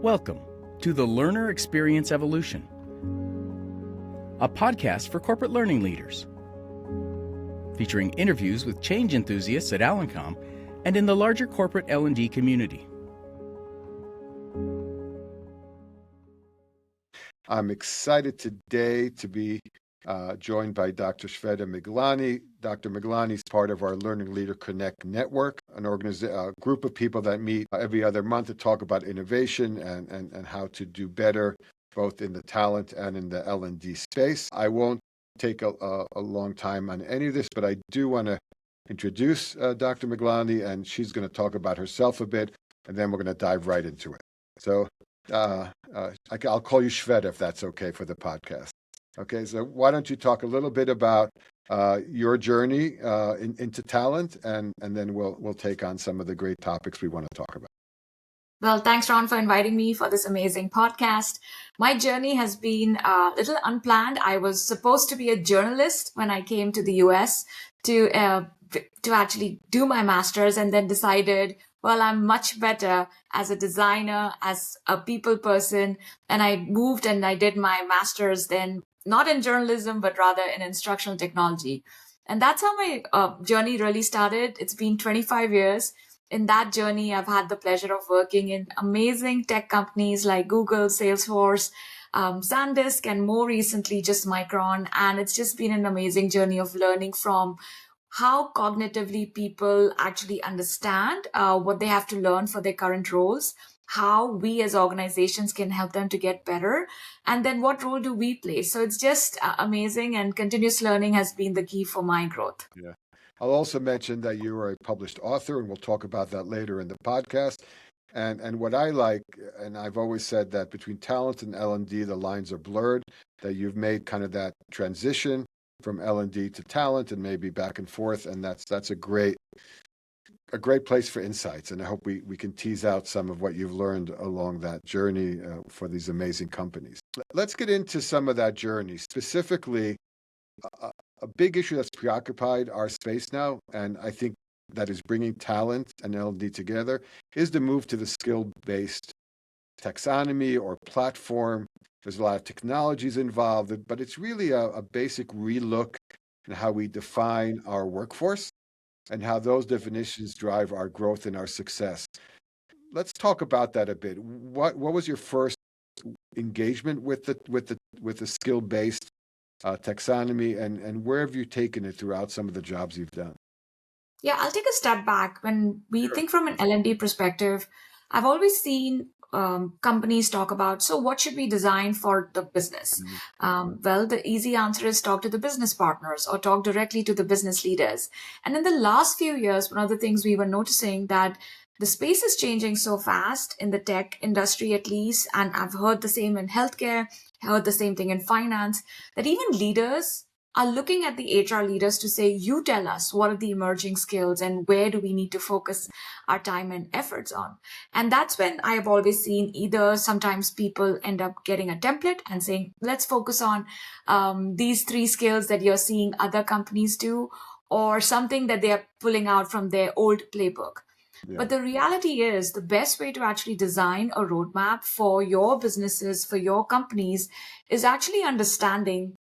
Welcome to the Learner Experience Evolution, a podcast for corporate learning leaders, featuring interviews with change enthusiasts at Alencom and in the larger corporate L&D community. I'm excited today to be joined by Dr. Shveta Miglani. Dr. Miglani is part of our Learning Leader Connect network, a group of people that meet every other month to talk about innovation and how to do better, both in the talent and in the L&D space. I won't take a long time on any of this, but I do want to introduce Dr. Miglani, and she's going to talk about herself a bit, and then we're going to dive right into it. So I'll call you Shveta if that's okay for the podcast. Okay, so why don't you talk a little bit about your journey into talent, and then we'll take on some of the great topics we want to talk about. Well, thanks, Ron, for inviting me for this amazing podcast. My journey has been a little unplanned. I was supposed to be a journalist when I came to the US to actually do my master's, and then decided, well, I'm much better as a designer, as a people person. And I moved and I did my master's then, not in journalism, but rather in instructional technology. And that's how my journey really started. It's been 25 years. In that journey, I've had the pleasure of working in amazing tech companies like Google, Salesforce, SanDisk, and more recently, just Micron. And it's just been an amazing journey of learning from how cognitively people actually understand what they have to learn for their current roles, how we as organizations can help them to get better, and then what role do we play. So it's just amazing, and continuous learning has been the key for my growth. Yeah. I'll also mention that you are a published author, and we'll talk about that later in the podcast. And what I like, and I've always said that between talent and L&D, the lines are blurred, that you've made kind of that transition from L&D to talent and maybe back and forth. And that's a great place for insights. And I hope we can tease out some of what you've learned along that journey for these amazing companies. Let's get into some of that journey. Specifically, a big issue that's preoccupied our space now, and I think that is bringing talent and L&D together, is the move to the skill-based taxonomy or platform. There's a lot of technologies involved, but it's really a basic relook in how we define our workforce and how those definitions drive our growth and our success. Let's talk about that a bit. What was your first engagement with the skill-based taxonomy, and where have you taken it throughout some of the jobs you've done? Yeah, I'll take a step back. When we think from an L&D perspective, I've always seen companies talk about, so what should we design for the business? Well, the easy answer is talk to the business partners or talk directly to the business leaders. And in the last few years, one of the things we were noticing that the space is changing so fast in the tech industry, at least, and I've heard the same in healthcare, heard the same thing in finance, that even leaders are looking at the HR leaders to say, you tell us what are the emerging skills and where do we need to focus our time and efforts on. And that's when I have always seen either sometimes people end up getting a template and saying, let's focus on these 3 skills that you're seeing other companies do, or something that they are pulling out from their old playbook. Yeah. But the reality is the best way to actually design a roadmap for your businesses, for your companies, is actually understanding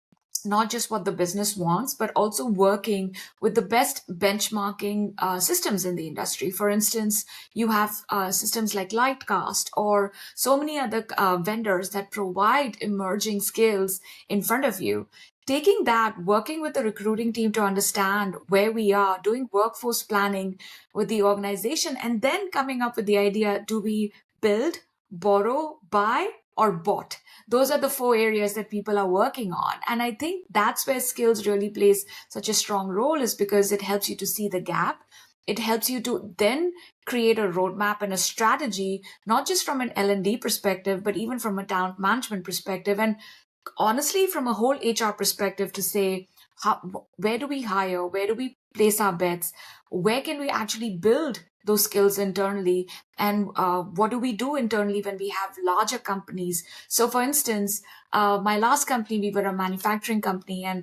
not just what the business wants, but also working with the best benchmarking systems in the industry. For instance, you have systems like Lightcast or so many other vendors that provide emerging skills in front of you. Taking that, working with the recruiting team to understand where we are, doing workforce planning with the organization, and then coming up with the idea, do we build, borrow, buy, or bought? Those are the 4 areas that people are working on. And I think that's where skills really plays such a strong role, is because it helps you to see the gap. It helps you to then create a roadmap and a strategy, not just from an L&D perspective, but even from a talent management perspective. And honestly, from a whole HR perspective, to say, where do we hire? Where do we place our bets? Where can we actually build those skills internally? And what do we do internally when we have larger companies? So for instance, my last company, we were a manufacturing company, and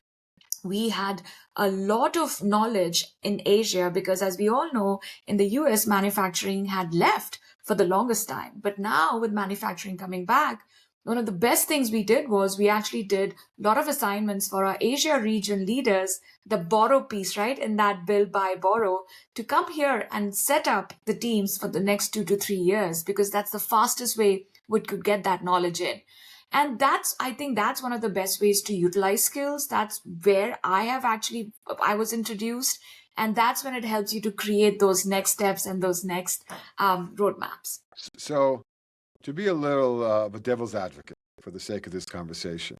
we had a lot of knowledge in Asia because, as we all know, in the US, manufacturing had left for the longest time. But now with manufacturing coming back, one of the best things we did was we actually did a lot of assignments for our Asia region leaders, the borrow piece, right? In that build, buy, borrow, to come here and set up the teams for the next 2 to 3 years, because that's the fastest way we could get that knowledge in. And I think that's one of the best ways to utilize skills. That's where I was introduced. And that's when it helps you to create those next steps and those next roadmaps. So, to be a little of a devil's advocate for the sake of this conversation,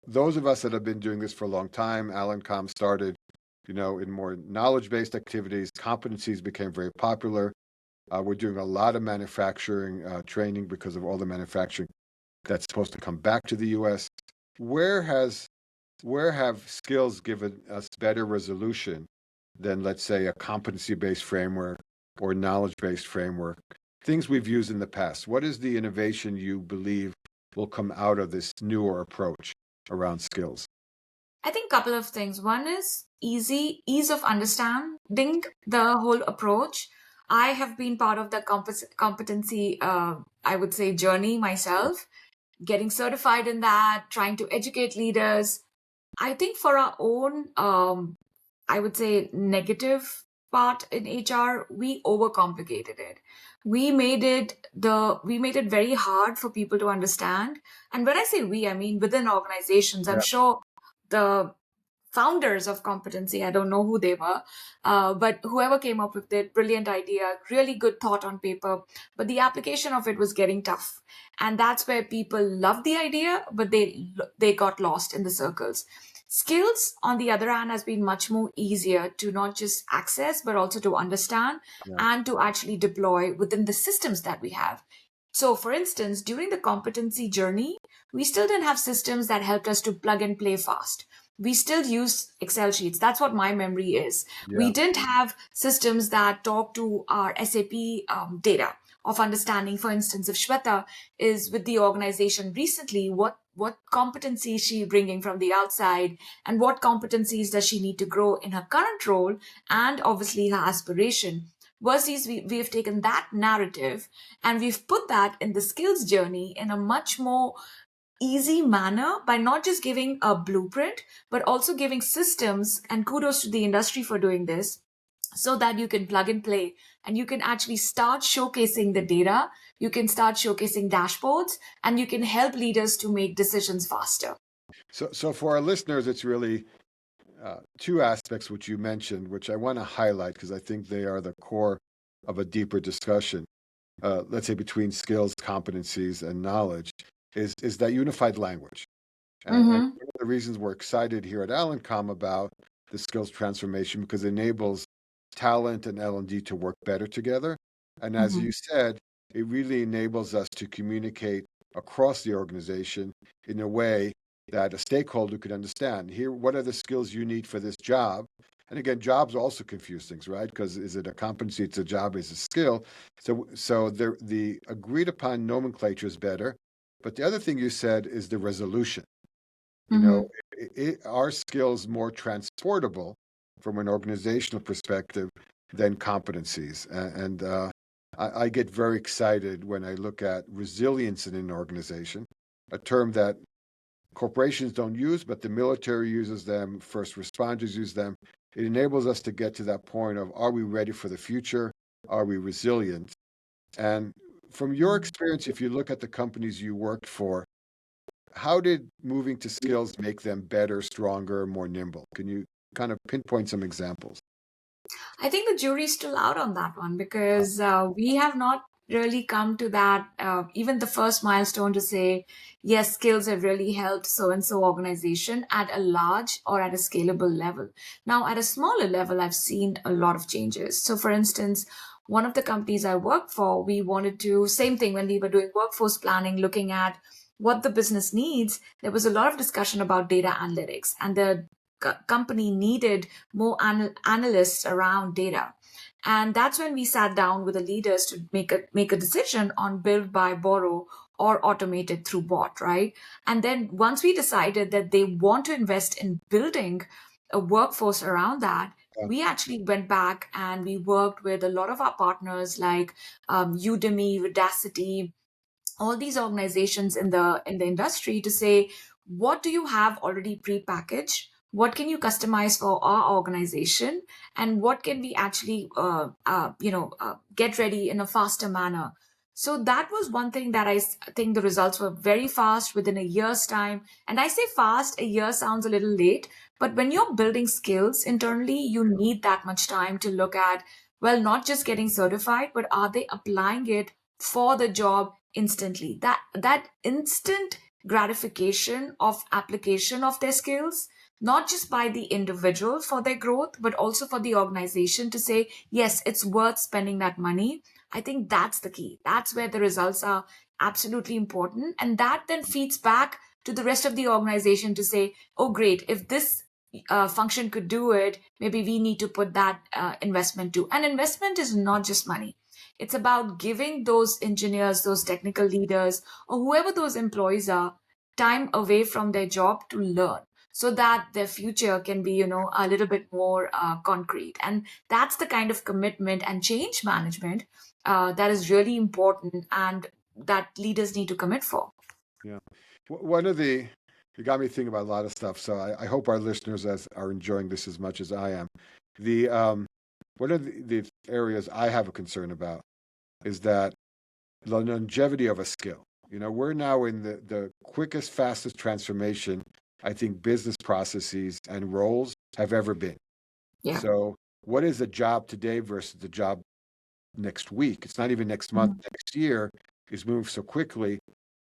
those of us that have been doing this for a long time, Alencom started, in more knowledge-based activities, competencies became very popular. We're doing a lot of manufacturing training because of all the manufacturing that's supposed to come back to the U.S. Where have skills given us better resolution than, let's say, a competency-based framework or knowledge-based framework? Things we've used in the past. What is the innovation you believe will come out of this newer approach around skills? I think a couple of things. One is ease of understanding the whole approach. I have been part of the competency, I would say, journey myself, getting certified in that, trying to educate leaders. I think for our own, I would say, negative part in HR, we overcomplicated it. We made it very hard for people to understand. And when I say we, I mean within organizations. I'm sure the founders of competency, I don't know who they were, but whoever came up with it, brilliant idea, really good thought on paper, but the application of it was getting tough. And that's where people loved the idea, but they got lost in the circles. Skills, on the other hand, has been much more easier to not just access, but also to understand and to actually deploy within the systems that we have. So, for instance, during the competency journey, we still didn't have systems that helped us to plug and play fast. We still use Excel sheets. That's what my memory is. We didn't have systems that talk to our SAP data of understanding. For instance, if Shveta is with the organization recently, what competencies is she bringing from the outside, and what competencies does she need to grow in her current role and obviously her aspiration? Versus we have taken that narrative and we've put that in the skills journey in a much more easy manner by not just giving a blueprint, but also giving systems, and kudos to the industry for doing this, so that you can plug and play and you can actually start showcasing the data, you can start showcasing dashboards, and you can help leaders to make decisions faster. So for our listeners, it's really two aspects which you mentioned, which I want to highlight because I think they are the core of a deeper discussion, let's say between skills, competencies, and knowledge, is that unified language. And one of the reasons we're excited here at Alencom about the skills transformation, because it enables talent and L&D to work better together. And as you said, it really enables us to communicate across the organization in a way that a stakeholder could understand. Here, what are the skills you need for this job? And again, jobs also confuse things, right? Because is it a competency? It's a job, it's a skill. So the agreed upon nomenclature is better. But the other thing you said is the resolution. Are skills more transportable from an organizational perspective than competencies? And I get very excited when I look at resilience in an organization, a term that corporations don't use, but the military uses them, first responders use them. It enables us to get to that point of, are we ready for the future? Are we resilient? And from your experience, if you look at the companies you worked for, how did moving to skills make them better, stronger, more nimble? Can you kind of pinpoint some examples? I think the jury's still out on that one, because we have not really come to that, even the first milestone to say, yes, skills have really helped so-and-so organization at a large or at a scalable level. Now, at a smaller level, I've seen a lot of changes. So, for instance, one of the companies I worked for, we wanted to, same thing when we were doing workforce planning, looking at what the business needs, there was a lot of discussion about data analytics, and the company needed more analysts around data. And that's when we sat down with the leaders to make a decision on build, buy, borrow, or automated through bot, right? And then once we decided that they want to invest in building a workforce around that, we actually went back and we worked with a lot of our partners like Udemy, Udacity, all these organizations in the industry to say, what do you have already pre-packaged, what can you customize for our organization, and what can we actually get ready in a faster manner. So that was one thing that think the results were very fast within a year's time. And I say fast, a year sounds a little late, but when you're building skills internally, you need that much time to look at, well, not just getting certified, but are they applying it for the job instantly. That instant gratification of application of their skills, not just by the individual for their growth, but also for the organization to say, yes, it's worth spending that money. I think that's the key. That's where the results are absolutely important. And that then feeds back to the rest of the organization to say, oh, great, if this function could do it, maybe we need to put that investment too. And investment is not just money. It's about giving those engineers, those technical leaders, or whoever those employees are, time away from their job to learn so that their future can be, a little bit more concrete. And that's the kind of commitment and change management that is really important and that leaders need to commit for. Yeah. One of the, you got me thinking about a lot of stuff. So I hope our listeners are enjoying this as much as I am. The one of the areas I have a concern about is that the longevity of a skill. We're now in the quickest, fastest transformation I think business processes and roles have ever been. Yeah. So what is a job today versus the job next week? It's not even next month, next year is moving so quickly.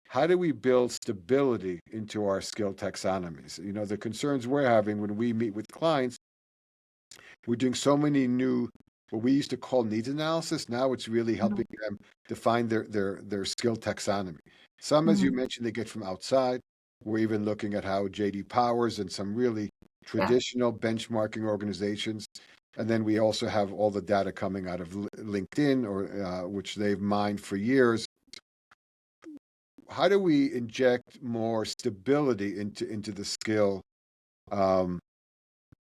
How do we build stability into our skill taxonomies? The concerns we're having when we meet with clients, we're doing so many new, what we used to call needs analysis. Now it's really helping them define their skill taxonomy. Some, as you mentioned, they get from outside. We're even looking at how JD Powers and some really traditional benchmarking organizations. And then we also have all the data coming out of LinkedIn, or which they've mined for years. How do we inject more stability into the skill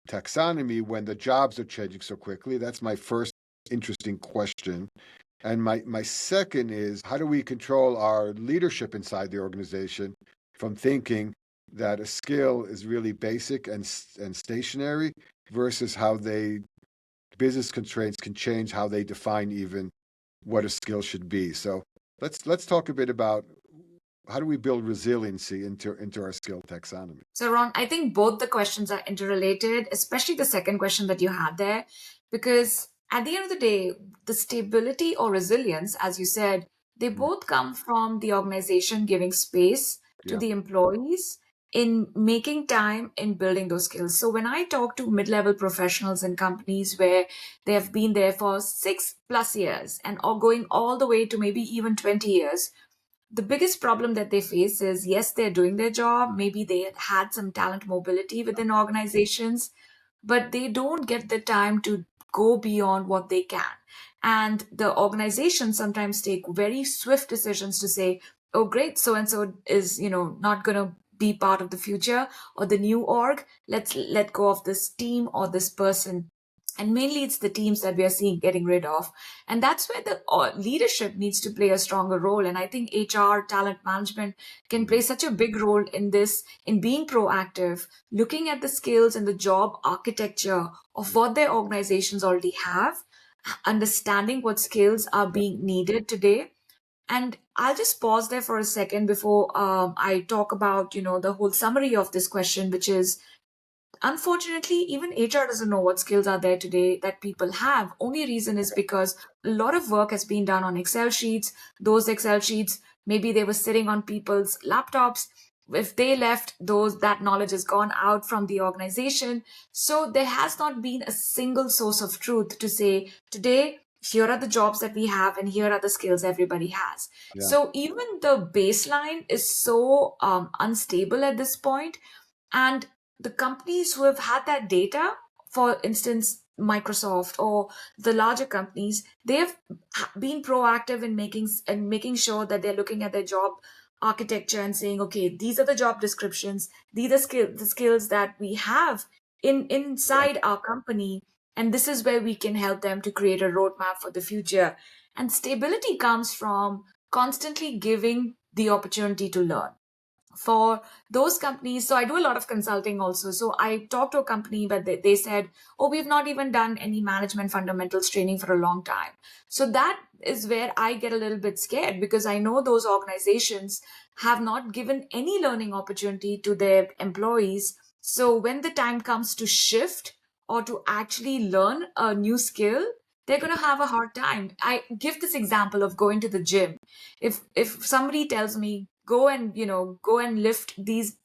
taxonomy when the jobs are changing so quickly? That's my first interesting question. And my second is, how do we control our leadership inside the organization from thinking that a skill is really basic and stationary versus how business constraints can change how they define even what a skill should be. So let's talk a bit about how do we build resiliency into our skill taxonomy. So Ron, I think both the questions are interrelated, especially the second question that you had there, because at the end of the day, the stability or resilience, as you said, they both come from the organization giving space to the employees in making time in building those skills. So when I talk to mid-level professionals in companies where they have been there for 6+ years and or going all the way to maybe even 20 years, the biggest problem that they face is, yes, they're doing their job. Maybe they had some talent mobility within organizations, but they don't get the time to go beyond what they can. And the organizations sometimes take very swift decisions to say, oh, great, so-and-so is, not going to be part of the future or the new org. Let's let go of this team or this person. And mainly it's the teams that we are seeing getting rid of. And that's where the leadership needs to play a stronger role. And I think HR, talent management can play such a big role in this, in being proactive, looking at the skills and the job architecture of what their organizations already have, understanding what skills are being needed today. And I'll just pause there for a second before I talk about, the whole summary of this question, which is, unfortunately, even HR doesn't know what skills are there today that people have. Only reason is because a lot of work has been done on Excel sheets. Those Excel sheets, maybe they were sitting on people's laptops. If they left, that knowledge has gone out from the organization. So there has not been a single source of truth to say, today, here are the jobs that we have and here are the skills everybody has. Yeah. So even the baseline is so unstable at this point. And the companies who have had that data, for instance, Microsoft or the larger companies, they have been proactive in making sure that they're looking at their job architecture and saying, okay, these are the job descriptions, these are the skills that we have inside our company. And this is where we can help them to create a roadmap for the future. And stability comes from constantly giving the opportunity to learn for those companies. So I do a lot of consulting also. So I talked to a company, but they said, oh, we've not even done any management fundamentals training for a long time. So that is where I get a little bit scared, because I know those organizations have not given any learning opportunity to their employees. So when the time comes to shift or to actually learn a new skill, they're going to have a hard time. I give this example of going to the gym. If somebody tells me go and lift this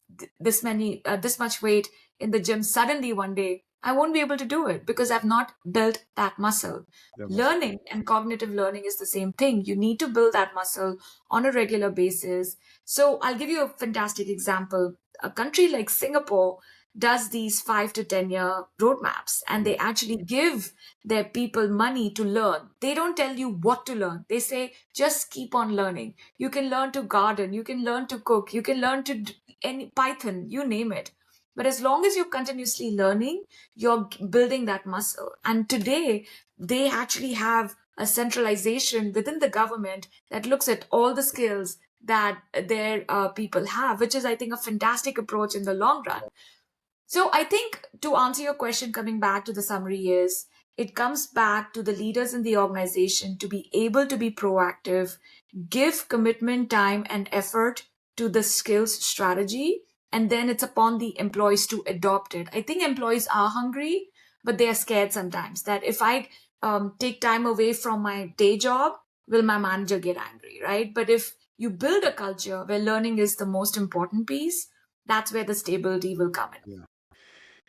much weight in the gym, suddenly one day I won't be able to do it because I've not built that muscle. That must. Learning and cognitive learning is the same thing. You need to build that muscle on a regular basis. So I'll give you a fantastic example. A country like Singapore does these 5 to 10 year roadmaps, and they actually give their people money to learn. They don't tell you what to learn. They say, just keep on learning. You can learn to garden, you can learn to cook, you can learn to any Python, you name it. But as long as you're continuously learning, you're building that muscle. And today, they actually have a centralization within the government that looks at all the skills that their people have, which is, I think, a fantastic approach in the long run. So I think, to answer your question, coming back to the summary, is it comes back to the leaders in the organization to be able to be proactive, give commitment, time, and effort to the skills strategy, and then it's upon the employees to adopt it. I think employees are hungry, but they are scared sometimes that if I take time away from my day job, will my manager get angry, right? But if you build a culture where learning is the most important piece, that's where the stability will come in. Yeah.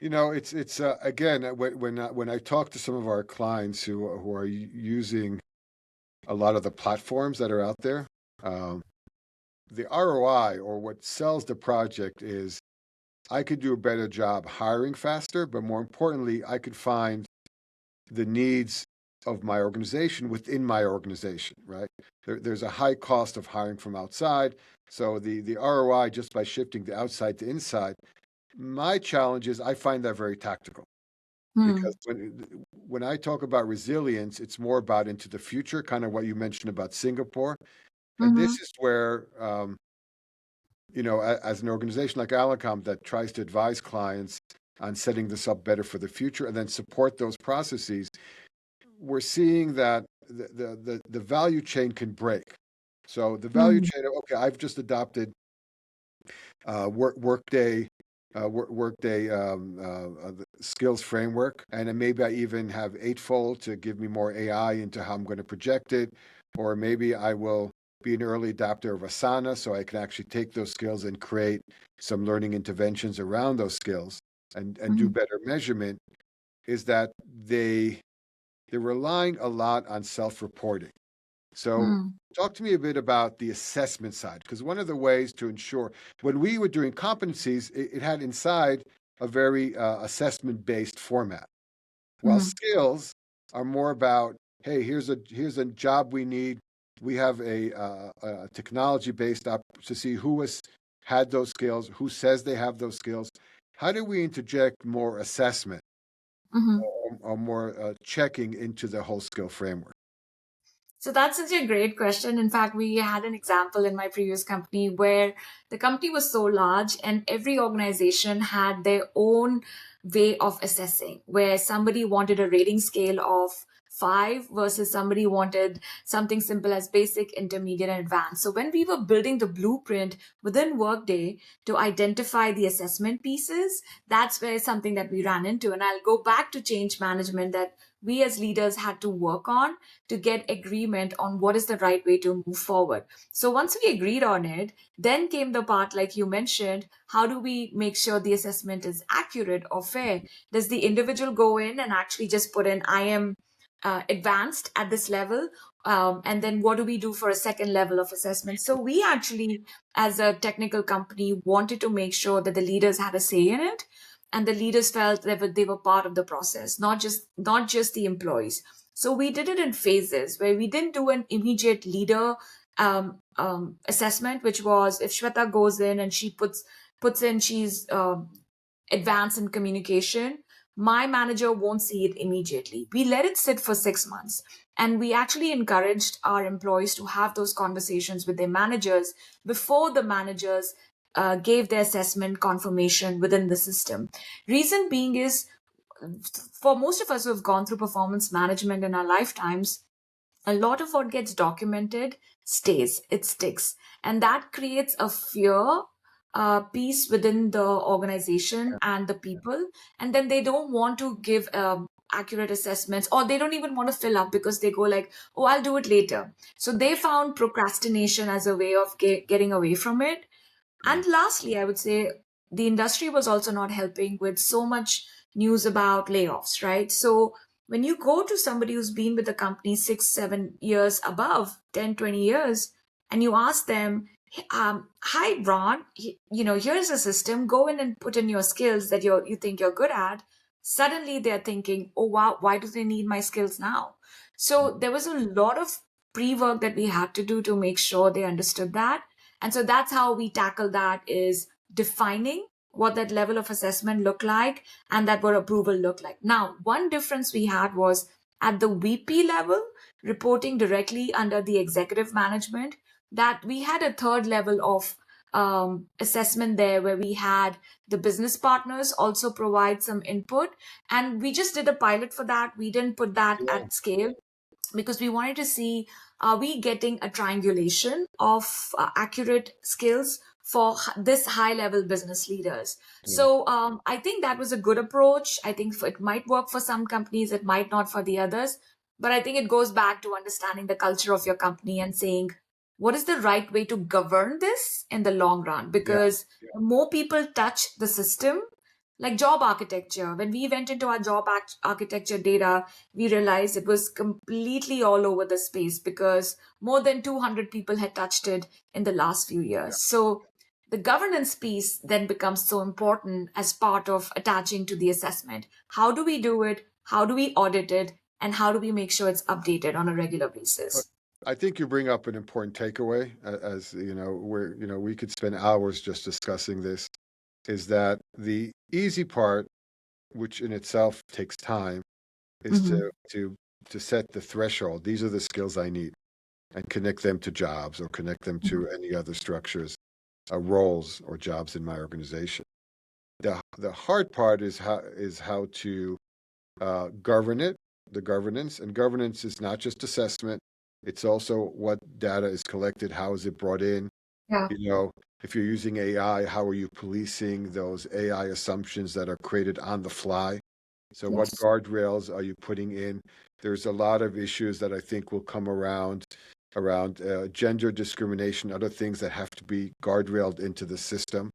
It's again, when I talk to some of our clients who are using a lot of the platforms that are out there, um, the ROI, or what sells the project, is I could do a better job hiring faster, but more importantly, I could find the needs of my organization within my organization, right? There's a high cost of hiring from outside. So the ROI, just by shifting the outside to inside, my challenge is I find that very tactical, Hmm. because when I talk about resilience, it's more about into the future, kind of what you mentioned about Singapore. And Mm-hmm. this is where, as an organization like Alicom that tries to advise clients on setting this up better for the future and then support those processes, we're seeing that the value chain can break. So the value Hmm. chain, okay, I've just adopted Workday, skills framework, and then maybe I even have Eightfold to give me more AI into how I'm going to project it, or maybe I will be an early adopter of Asana, so I can actually take those skills and create some learning interventions around those skills and do Hmm. better measurement. Is that they're relying a lot on self-reporting. So Hmm. talk to me a bit about the assessment side, because one of the ways to ensure, when we were doing competencies, it had inside a very assessment-based format. While Hmm. skills are more about, hey, here's a job we need. We have a technology-based up to see who has had those skills, who says they have those skills. How do we interject more assessment, Hmm. or more checking into the whole skill framework? So that's such a great question. In fact, we had an example in my previous company where the company was so large and every organization had their own way of assessing, where somebody wanted a rating scale of 5 versus somebody wanted something simple as basic, intermediate, and advanced. So when we were building the blueprint within Workday to identify the assessment pieces, that's where something that we ran into. And I'll go back to change management that we as leaders had to work on to get agreement on what is the right way to move forward. So once we agreed on it, then came the part, like you mentioned, how do we make sure the assessment is accurate or fair? Does the individual go in and actually just put in, I am advanced at this level? And then what do we do for a second level of assessment? So we actually, as a technical company, wanted to make sure that the leaders had a say in it, and the leaders felt that they were part of the process, not just the employees. So we did it in phases, where we didn't do an immediate leader assessment, which was if Shweta goes in and she puts in she's advanced in communication, my manager won't see it immediately. We let it sit for 6 months. And we actually encouraged our employees to have those conversations with their managers before the managers gave their assessment confirmation within the system. Reason being is, for most of us who have gone through performance management in our lifetimes, a lot of what gets documented stays, it sticks. And that creates a fear piece within the organization and the people. And then they don't want to give accurate assessments, or they don't even want to fill up because they go like, oh, I'll do it later. So they found procrastination as a way of getting away from it. Yeah. And lastly, I would say the industry was also not helping with so much news about layoffs, right? So when you go to somebody who's been with the company 6, 7 years above 10, 20 years, and you ask them, hi, Ron, here's a system, go in and put in your skills that you think you're good at. Suddenly they're thinking, oh, wow, why do they need my skills now? So there was a lot of pre-work that we had to do to make sure they understood that. And so that's how we tackle that, is defining what that level of assessment looked like and that what approval looked like. Now, one difference we had was at the VP level, reporting directly under the executive management, that we had a third level of assessment there where we had the business partners also provide some input. And we just did a pilot for that. We didn't put that Yeah. at scale because we wanted to see, are we getting a triangulation of accurate skills for this high level business leaders. Yeah. So I think that was a good approach. I think it might work for some companies, it might not for the others, but I think it goes back to understanding the culture of your company and saying, what is the right way to govern this in the long run? Yeah. Because the more people touch the system, like job architecture, when we went into our job architecture data, we realized it was completely all over the space because more than 200 people had touched it in the last few years. So the governance piece then becomes so important as part of attaching to the assessment. How do we do it? How do we audit it? And how do we make sure it's updated on a regular basis? I think you bring up an important takeaway, as we could spend hours just discussing this, is that the easy part, which in itself takes time, is Mm-hmm. to set the threshold. These are the skills I need, and connect them to jobs or connect them to any other structures, roles or jobs in my organization. The hard part is how to govern it, the governance. And governance is not just assessment, it's also what data is collected, how is it brought in. Yeah. You know, if you're using AI, how are you policing those AI assumptions that are created on the fly? So what Yes. guardrails are you putting in? There's a lot of issues that I think will come around gender discrimination, other things that have to be guardrailed into the system,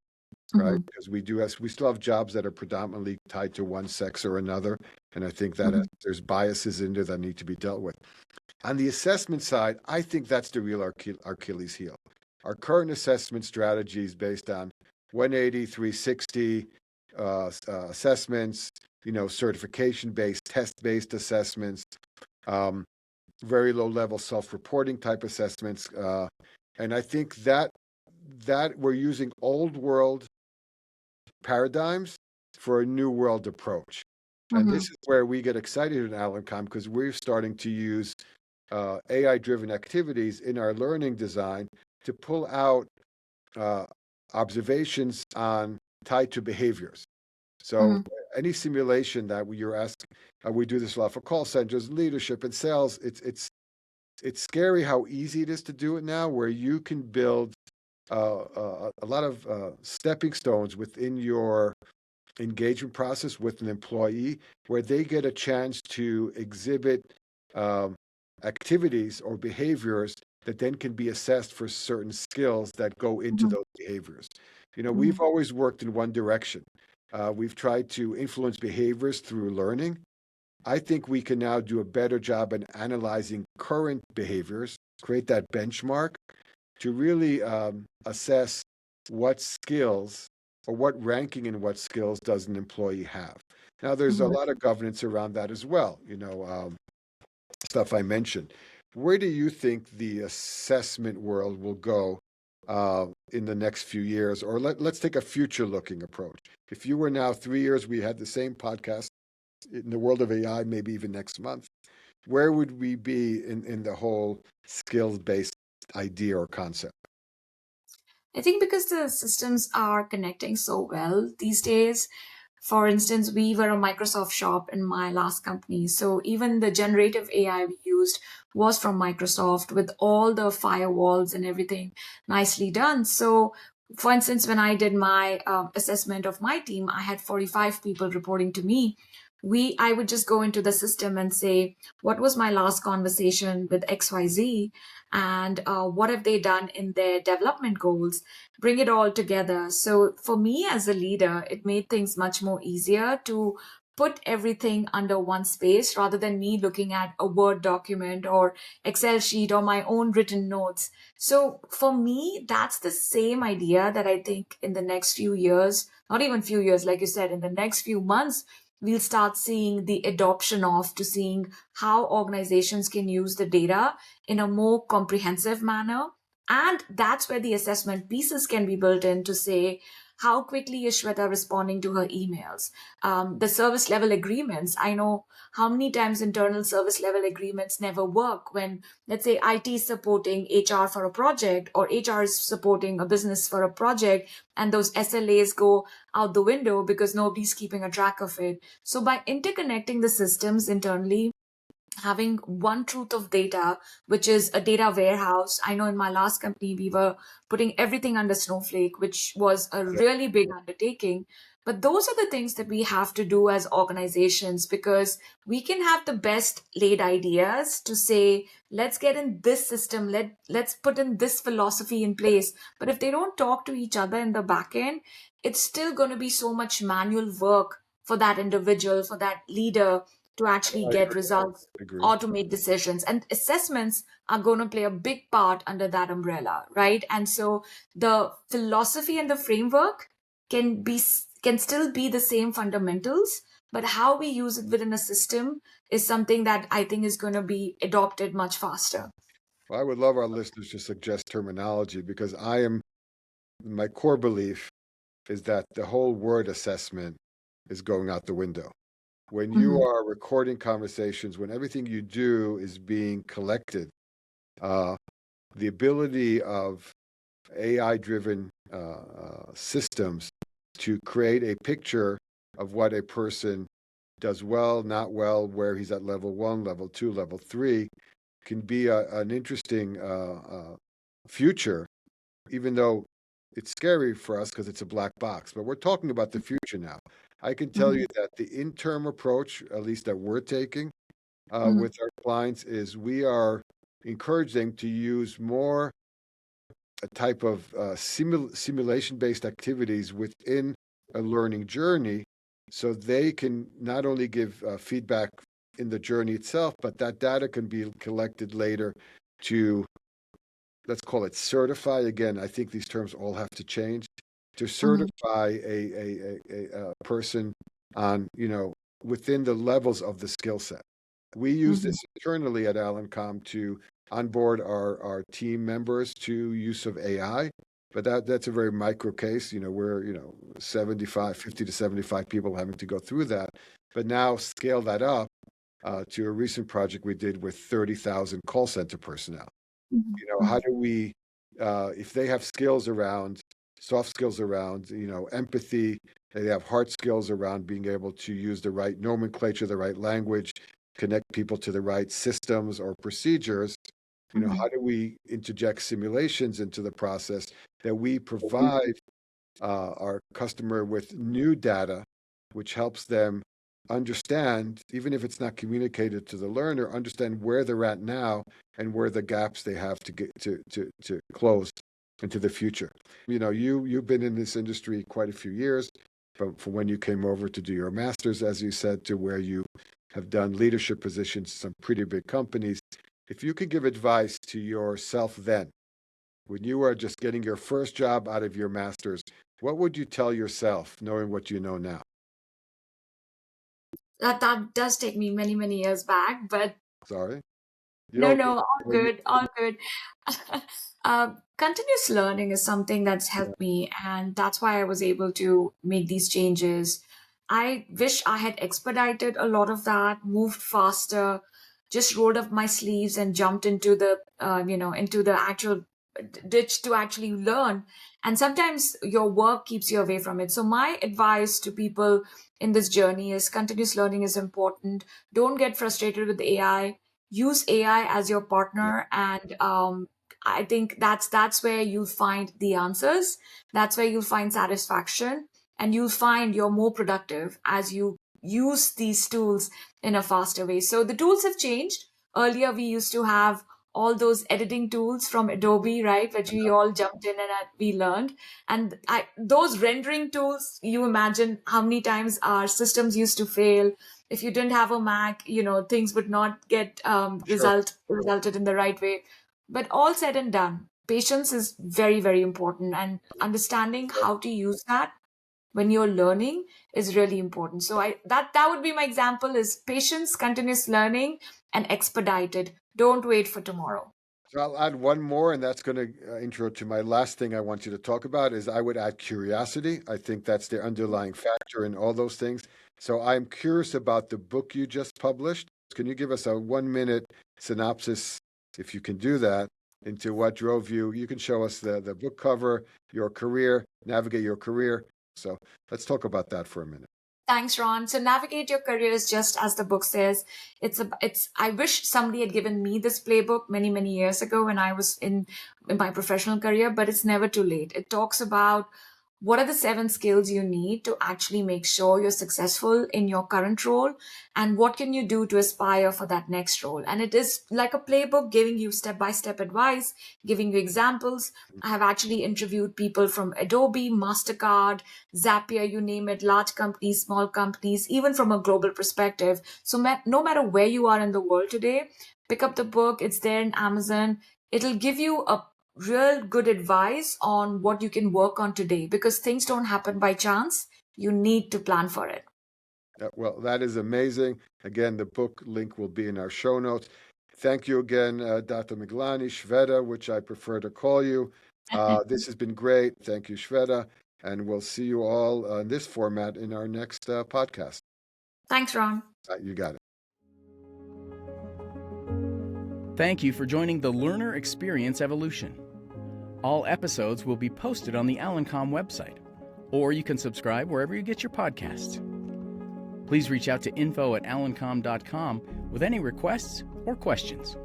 right? Mm-hmm. Because we still have jobs that are predominantly tied to one sex or another, and I think that Mm-hmm. there's biases in there that need to be dealt with. On the assessment side, I think that's the real Achilles heel. Our current assessment strategy is based on 180, 360 assessments, certification-based, test-based assessments, um, very low-level self-reporting type assessments, and I think that we're using old world paradigms for a new world approach. And Mm-hmm. this is where we get excited in Alencom because we're starting to use AI-driven activities in our learning design to pull out uh, observations on tied to behaviors. So Mm-hmm. any simulation that you're asking, we do this a lot for call centers, leadership, and sales. It's scary how easy it is to do it now, where you can build a lot of stepping stones within your engagement process with an employee where they get a chance to exhibit um, activities or behaviors that then can be assessed for certain skills that go into Mm-hmm. those behaviors. Mm-hmm. We've always worked in one direction. We've tried to influence behaviors through learning. I think we can now do a better job in analyzing current behaviors, create that benchmark to really assess what skills or what ranking and what skills does an employee have. Now, there's a Mm-hmm. lot of governance around that as well, stuff I mentioned. Where do you think the assessment world will go in the next few years? Or let's take a future looking approach. If you were now 3 years, we had the same podcast in the world of AI, maybe even next month, where would we be in the whole skills-based idea or concept? I think because the systems are connecting so well these days. For instance, we were a Microsoft shop in my last company. So even the generative AI we used was from Microsoft with all the firewalls and everything nicely done. So, for instance, when I did my assessment of my team, I had 45 people reporting to me. I would just go into the system and say, what was my last conversation with XYZ? And what have they done in their development goals? Bring it all together. So for me as a leader, it made things much more easier to put everything under one space rather than me looking at a Word document or Excel sheet or my own written notes. So for me, that's the same idea that I think in the next few years, not even few years, like you said, in the next few months, we'll start seeing the adoption of to seeing how organizations can use the data in a more comprehensive manner. And that's where the assessment pieces can be built in to say, how quickly is Shweta responding to her emails? The service level agreements. I know how many times internal service level agreements never work when, let's say, IT is supporting HR for a project or HR is supporting a business for a project, and those SLAs go out the window because nobody's keeping a track of it. So by interconnecting the systems internally, having one truth of data, which is a data warehouse. I know in my last company, we were putting everything under Snowflake, which was a Yeah, really big undertaking. But those are the things that we have to do as organizations because we can have the best laid ideas to say, let's get in this system, let's put in this philosophy in place. But if they don't talk to each other in the back end, it's still going to be so much manual work for that individual, for that leader to actually I get results agree. or to make decisions. And assessments are going to play a big part under that umbrella, right? And so the philosophy and the framework can still be the same fundamentals, but how we use it within a system is something that I think is going to be adopted much faster. Well, I would love our listeners to suggest terminology because my core belief is that the whole word assessment is going out the window. When you Mhm. are recording conversations, when everything you do is being collected, uh, the ability of AI-driven systems to create a picture of what a person does well, not well, where he's at level one, level two, level three, can be an interesting future, even though it's scary for us because it's a black box. But we're talking about the future now. I can tell you Mhm. that the interim approach, at least that we're taking Mhm. with our clients, is we are encouraging them to use more a type of simulation-based activities within a learning journey so they can not only give feedback in the journey itself, but that data can be collected later to, let's call it certify. Again, I think these terms all have to change to Mhm. certify a person on, within the levels of the skill set. We use Mhm. this internally at Alencom to onboard our team members to use of AI, but that's a very micro case. We're, 75, 50 to 75 people having to go through that. But now scale that up to a recent project we did with 30,000 call center personnel. Mhm. How Mhm. do we, if they have skills around, soft skills around, empathy, they have hard skills around being able to use the right nomenclature, the right language, connect people to the right systems or procedures. Mhm. How do we interject simulations into the process that we provide our customer with new data, which helps them understand, even if it's not communicated to the learner, understand where they're at now and where the gaps they have to get to close into the future. You've been in this industry quite a few years, from when you came over to do your master's, as you said, to where you have done leadership positions in some pretty big companies. If you could give advice to yourself then, when you are just getting your first job out of your master's, what would you tell yourself, knowing what you know now? That does take me many, many years back, but Sorry, you no, don't. no, all Well, good, all good. Continuous learning is something that's helped me, and that's why I was able to make these changes. I wish I had expedited a lot of that, moved faster, just rolled up my sleeves and jumped into into the actual ditch to actually learn. And sometimes your work keeps you away from it. So my advice to people in this journey is continuous learning is important. Don't get frustrated with AI. Use AI as your Yeah, partner, and I think that's where you'll find the answers. That's where you'll find satisfaction, and you'll find you're more productive as you use these tools in a faster way. So the tools have changed. Earlier, we used to have all those editing tools from Adobe, right, which we all jumped in and we learned. And those rendering tools, you imagine how many times our systems used to fail. If you didn't have a Mac, things would not get sure. resulted in the right way. But all said and done, patience is very, very important, and understanding how to use that when you're learning is really important. So that would be my example: is patience, continuous learning, and expedited. Don't wait for tomorrow. So I'll add one more, and that's going to intro to my last thing I want you to talk about is I would add curiosity. I think that's the underlying factor in all those things. So I'm curious about the book you just published. Can you give us a 1 minute synopsis, if you can do that, into what drove you? You can show us the book cover, your career, navigate your career. So let's talk about that for a minute. Thanks, Ron. So navigate your careers just as the book says. I wish somebody had given me this playbook many, many years ago when I was in my professional career, but it's never too late. It talks about what are the 7 skills you need to actually make sure you're successful in your current role, and what can you do to aspire for that next role. And it is like a playbook, giving you step-by-step advice, giving you examples. I have actually interviewed people from Adobe, Mastercard, Zapier, you name it, large companies, small companies, even from a global perspective. So no matter where you are in the world today, pick up the book. It's there in Amazon. It'll give you a real good advice on what you can work on today, because things don't happen by chance. You need to plan for it. Well, that is amazing. Again, the book link will be in our show notes. Thank you again, Dr. Miglani, Shveta, which I prefer to call you. This has been great. Thank you, Shveta. And we'll see you all in this format in our next podcast. Thanks, Ron. You got it. Thank you for joining the Learner Experience Evolution. All episodes will be posted on the Alencom website, or you can subscribe wherever you get your podcasts. Please reach out to info@alencom.com with any requests or questions.